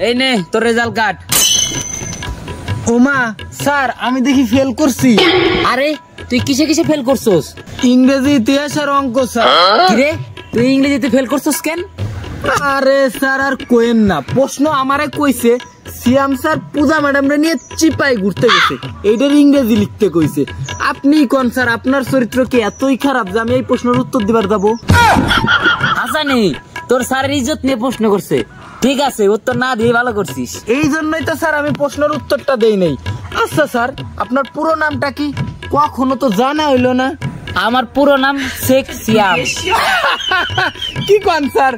এই নে তোর রেজাল্ট কার্ড। ওমা স্যার আমি দেখি ফেল করছি। আরে তুই কিসে কিসে ফেল করছস? ইংরেজি, ইতিহাস আর অঙ্ক স্যার। কিরে তুই ইংরেজিতে ফেল করছস কেন? আরে স্যার আর কোয়েন না, প্রশ্ন আমারে কইছে সিয়াম স্যার পূজা ম্যাডামরে নিয়ে চিপাই ঘুরতে গেছে, এইটার ইংরেজি লিখতে কইছে। আপনি কোন স্যার, আপনার চরিত্র কি এতই খারাপ যে আমি এই প্রশ্নের উত্তর দিবার যাবো? হাসানি তোর স্যারের ইজ্জত নিয়ে প্রশ্ন করছে, ঠিক আছে উত্তর না দিয়ে ভালো করছিস। এই জন্যই তো স্যার আমি প্রশ্নের উত্তরটা দেই নাই। আচ্ছা স্যার আপনার পুরো নামটা কি? কখনো তো জানা হইলো না। আমার পুরো নাম শেখ সিয়াম। কি কোন স্যার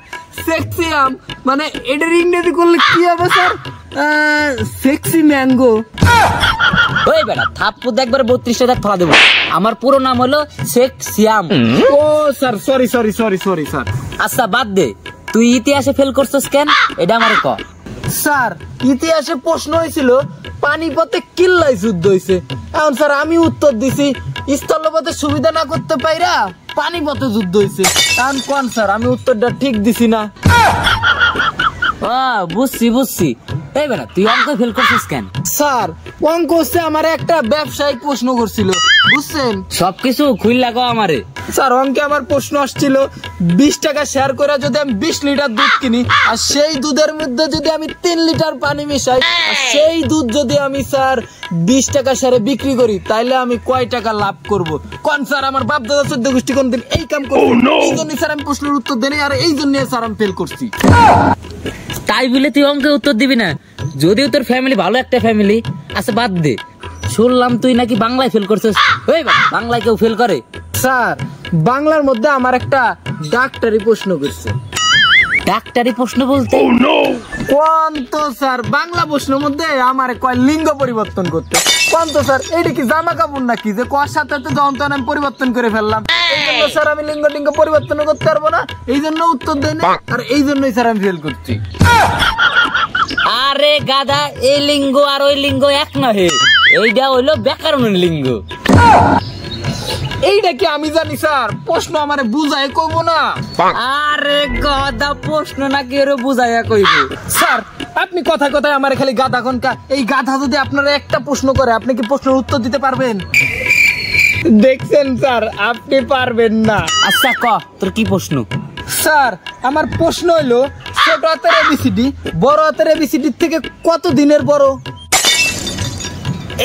শেখ সিয়াম? মানে এটার ইংরেজি করলে কি হবে স্যার? Sexy mango. ওই বেটা থাপ্পড় একবার 32টা ফলা দেবো। আমার পুরো নাম হলো শেখ সিয়াম। ও sir sorry sorry sorry sorry sir. আচ্ছা বাদ দে, তুই ইতিহাসে ফেল করছস কেন এটা আমারে ক। স্যার ইতিহাসে প্রশ্ন হয়েছিল পানিপথে কিল্লাই যুদ্ধ হয়েছে। এখন স্যার আমি উত্তর দিছি স্থলপথে সুবিধা না করতে পাইরা পানিপথে যুদ্ধ হয়েছে। এখন কোন স্যার আমি উত্তরটা ঠিক দিছি না? বুঝছি বুঝছি। এই বেটা তুই অঙ্ক ফেল করছিস কেন? স্যার অঙ্ক হচ্ছে আমার একটা ব্যবসায়িক প্রশ্ন করছিল, বুঝছেন? সবকিছু খুইলা কও আমারে। স্যার অঙ্কে আমার প্রশ্ন আসছিল 20 টাকা শেয়ার করে যদি আমি 20 লিটার দুধ কিনি, আর সেই দুধের মধ্যে যদি আমি 3 লিটার পানি মিশাই, আর সেই দুধ যদি আমি স্যার 20 টাকা শেয়ারে বিক্রি করি, তাইলে আমি কয় টাকা লাভ করব? কোন স্যার আমার বাপ দাদা 14 গোষ্ঠী কোনদিন এই কাম করবে? এই জন্য স্যার আমি প্রশ্নের উত্তর দেই আর এই জন্য স্যার আমি ফেল করছি। তাই বলে তুই অঙ্কে উত্তর দিবি না? যদিও তোর ফ্যামিলি ভালো একটা ফ্যামিলি। আচ্ছা বাদ দে, শুনলাম তুই নাকি বাংলায় ফেল করছিস। ওই বাংলায় কেউ ফেল করে? স্যার বাংলার মধ্যে আমার একটা ডাক্তারি প্রশ্ন করছে। ডাক্তারি প্রশ্ন বলতে? কোন তো স্যার বাংলা প্রশ্নের মধ্যে আমার কয় লিঙ্গ পরিবর্তন করতে। কোন তো স্যার এইটা কি জামা কাপড় নাকি যে কর সাথে যখন তখন আমি পরিবর্তন করে ফেললাম? এই জন্য স্যার আমি লিঙ্গ টিঙ্গ পরিবর্তন করতে পারবো না, এই জন্য উত্তর দেই না, আর এই জন্যই স্যার আমি ফেল করছি। আরে গাধা, এই লিঙ্গ আর ওই লিঙ্গ এক নহে, এইটা হইলো ব্যাকরণের লিঙ্গ। এইটা কি আমি জানি স্যার? প্রশ্ন আমারে বুঝায় কইব না? আরে গাধা, প্রশ্ন নাকি এর বুঝাইয়া কইব? স্যার আপনি কথায় কথায় আমার খালি গাধা কনকা। এই গাধা যদি আপনারা একটা প্রশ্ন করে আপনি কি প্রশ্নের উত্তর দিতে পারবেন? দেখছেন স্যার আপনি পারবেন না। আচ্ছা ক তোর কি প্রশ্ন? স্যার আমার প্রশ্ন হইলো ছোট হাতের এবিসিডি বড় হাতের এবিসিডির থেকে কত দিনের বড়?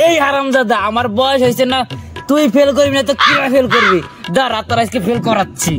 এই হারামজাদা, আমার বয়স হয়েছে না, তুই ফেল করবি না তো কিভাবে ফেল করবি? দাঁড়া তোর আজকে ফেল করাচ্ছি।